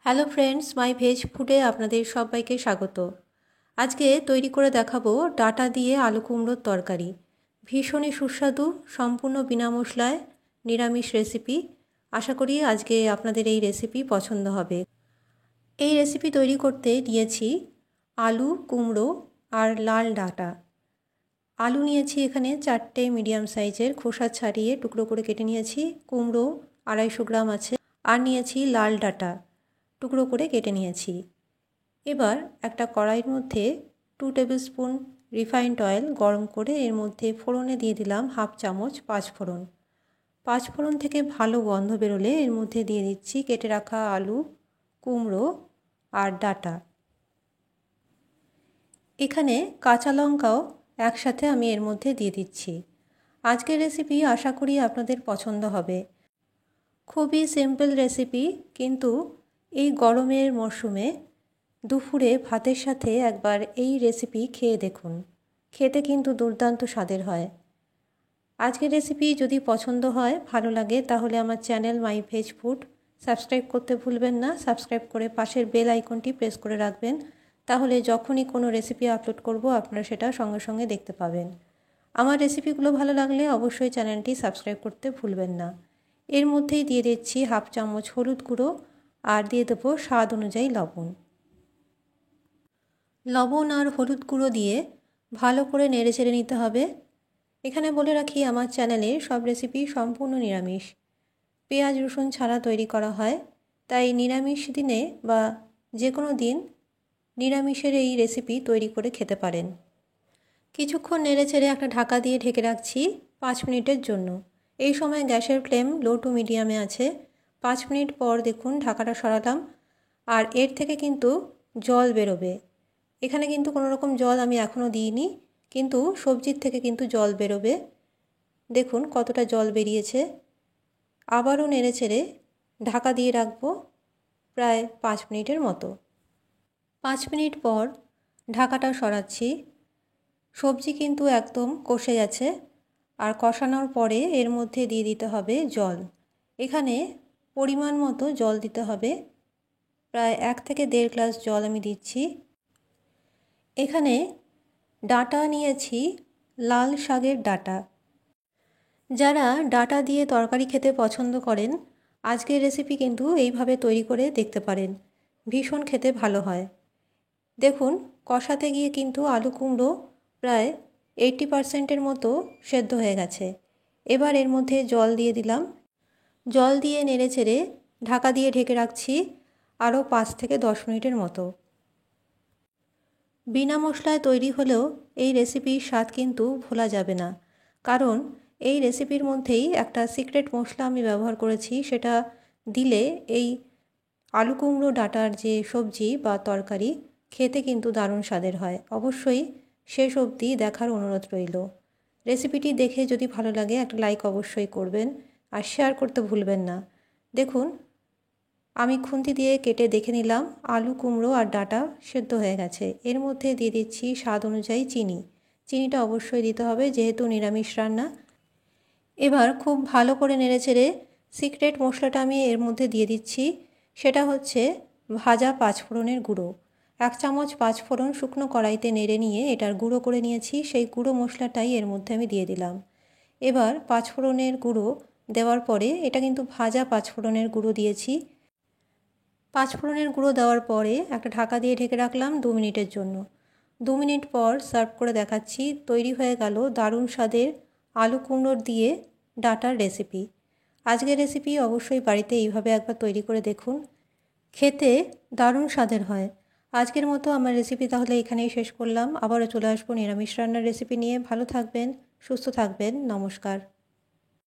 Hello friends, মাই veg ফুডে আপনাদের সবাইকে স্বাগত। আজকে তৈরি করে দেখাবো ডাঁটা দিয়ে আলু কুমড়োর তরকারি। ভীষণই সুস্বাদু, সম্পূর্ণ বিনা মশলায় নিরামিষ রেসিপি। আশা করি আজকে আপনাদের এই রেসিপি পছন্দ হবে। এই রেসিপি তৈরি করতে নিয়েছি আলু, কুমড়ো আর লাল ডাঁটা। আলু নিয়েছি এখানে 4টে মিডিয়াম সাইজের, খোসা ছাড়িয়ে টুকরো করে কেটে নিয়েছি। কুমড়ো 250 গ্রাম আছে। আর নিয়েছি লাল ডাঁটা, টুকরো করে কেটে নিয়েছি। এবার একটা কড়াইয়ের মধ্যে 2 টেবিল স্পুন রিফাইন্ড অয়েল গরম করে এর মধ্যে ফোড়নে দিয়ে দিলাম 1/2 চামচ পাঁচফোড়ন। পাঁচফোড়ন থেকে ভালো গন্ধ বেরোলে এর মধ্যে দিয়ে দিচ্ছি কেটে রাখা আলু, কুমড়ো আর ডাঁটা। এখানে কাঁচা লঙ্কাও একসাথে আমি এর মধ্যে দিয়ে দিচ্ছি। আজকের রেসিপি আশা করি আপনাদের পছন্দ হবে। খুবই সিম্পল রেসিপি, কিন্তু এই গরমের মরশুমে দুপুরে ভাতের সাথে একবার এই রেসিপি খেয়ে দেখুন। খেতে কিন্তু দুর্দান্ত স্বাদের হয়। আজকের রেসিপি যদি পছন্দ হয়, ভালো লাগে, তাহলে আমার channel my veg food subscribe করতে ভুলবেন না। সাবস্ক্রাইব করে পাশের বেল আইকনটি প্রেস করে রাখবেন, তাহলে যখনই কোনো রেসিপি আপলোড করব আপনারা সেটা সঙ্গে সঙ্গে দেখতে পাবেন। আমার রেসিপিগুলো ভালো লাগলে অবশ্যই চ্যানেলটি সাবস্ক্রাইব করতে ভুলবেন না। এর মধ্যেই দিয়ে দিচ্ছি 1/2 চামচ হলুদ গুঁড়ো আর দিয়ে দেবো স্বাদ অনুযায়ী লবণ। লবণ আর হলুদ গুঁড়ো দিয়ে ভালো করে নেড়ে চেড়ে নিতে হবে। এখানে বলে রাখি, আমার চ্যানেলে সব রেসিপি সম্পূর্ণ নিরামিষ, পেঁয়াজ রসুন ছাড়া তৈরি করা হয়। তাই নিরামিষ দিনে বা যে কোনো দিন নিরামিষের এই রেসিপি তৈরি করে খেতে পারেন। কিছুক্ষণ নেড়ে চেড়ে একটা ঢাকা দিয়ে ঢেকে রাখছি 5 মিনিটের জন্য। এই সময় গ্যাসের ফ্লেম লো টু মিডিয়ামে আছে। 5 মিনিট পর দেখুন ঢাকাটা সরালাম, আর এর থেকে কিন্তু জল বেরোবে। এখানে কিন্তু কোনো রকম জল আমি এখনও দিইনি, কিন্তু সবজির থেকে কিন্তু জল বেরোবে। দেখুন কতটা জল বেরিয়েছে। আবারও নেড়ে চেড়ে ঢাকা দিয়ে রাখবো প্রায় 5 মিনিটের মতো। 5 মিনিট পর ঢাকাটা সরাচ্ছি। সবজি কিন্তু একদম কষে গেছে, আর কষানোর পরে এর মধ্যে দিয়ে দিতে হবে জল। এখানে পরিমাণ মতো জল দিতে হবে, প্রায় 1 থেকে 1.5 গ্লাস জল আমি দিচ্ছি। এখানে ডাঁটা নিয়েছি, লাল শাকের ডাঁটা। যারা ডাঁটা দিয়ে তরকারি খেতে পছন্দ করেন, আজকের রেসিপি কিন্তু এইভাবে তৈরি করে দেখতে পারেন। ভীষণ খেতে ভালো হয়। দেখুন কষাতে গিয়ে কিন্তু আলু কুমড়ো প্রায় 80% মতো সেদ্ধ হয়ে গেছে। এবার এর মধ্যে জল দিয়ে দিলাম। জল দিয়ে নেড়ে চেড়ে ঢাকা দিয়ে ঢেকে রাখছি আরও 5 থেকে 10 মিনিটের মতো। বিনা মশলায় তৈরি হলেও এই রেসিপির স্বাদ কিন্তু ভোলা যাবে না, কারণ এই রেসিপির মধ্যেই একটা সিক্রেট মশলা আমি ব্যবহার করেছি। সেটা দিলে এই আলু কুমড়ো ডাঁটার যে সবজি বা তরকারি খেতে কিন্তু দারুণ স্বাদের হয়। অবশ্যই শেষ অবধি দেখার অনুরোধ রইল। রেসিপিটি দেখে যদি ভালো লাগে একটা লাইক অবশ্যই করবেন, আর শেয়ার করতে ভুলবেন না। দেখুন আমি খুন্তি দিয়ে কেটে দেখে নিলাম আলু কুমড়ো আর ডাঁটা সেদ্ধ হয়ে গেছে। এর মধ্যে দিয়ে দিচ্ছি স্বাদ অনুযায়ী চিনি। চিনিটা অবশ্যই দিতে হবে, যেহেতু নিরামিষ রান্না। এবার খুব ভালো করে নেড়েচেড়ে সিক্রেট মশলাটা আমি এর মধ্যে দিয়ে দিচ্ছি। সেটা হচ্ছে ভাজা পাঁচফোড়নের গুঁড়ো। 1 চামচ পাঁচফোড়ন শুকনো কড়াইতে নেড়ে নিয়ে এটার গুঁড়ো করে নিয়েছি, সেই গুঁড়ো মশলাটাই এর মধ্যে আমি দিয়ে দিলাম। এবার পাঁচফোড়নের গুঁড়ো দেওয়ার পরে, এটা কিন্তু ভাজা পাঁচফোড়নের গুঁড়ো দিয়েছি। পাঁচফোড়নের গুঁড়ো দেওয়ার পরে একটা ঢাকা দিয়ে ঢেকে রাখলাম 2 মিনিটের জন্য। 2 মিনিট পর সার্ভ করে দেখাচ্ছি। তৈরি হয়ে গেল দারুণ স্বাদের আলু কুমড়োর দিয়ে ডাঁটার রেসিপি। আজকের রেসিপি অবশ্যই বাড়িতে এইভাবে একবার তৈরি করে দেখুন, খেতে দারুণ স্বাদের হয়। আজকের মতো আমার রেসিপি তাহলে এখানেই শেষ করলাম। আবারও চলে আসবো নিরামিষ রান্নার রেসিপি নিয়ে। ভালো থাকবেন, সুস্থ থাকবেন, নমস্কার।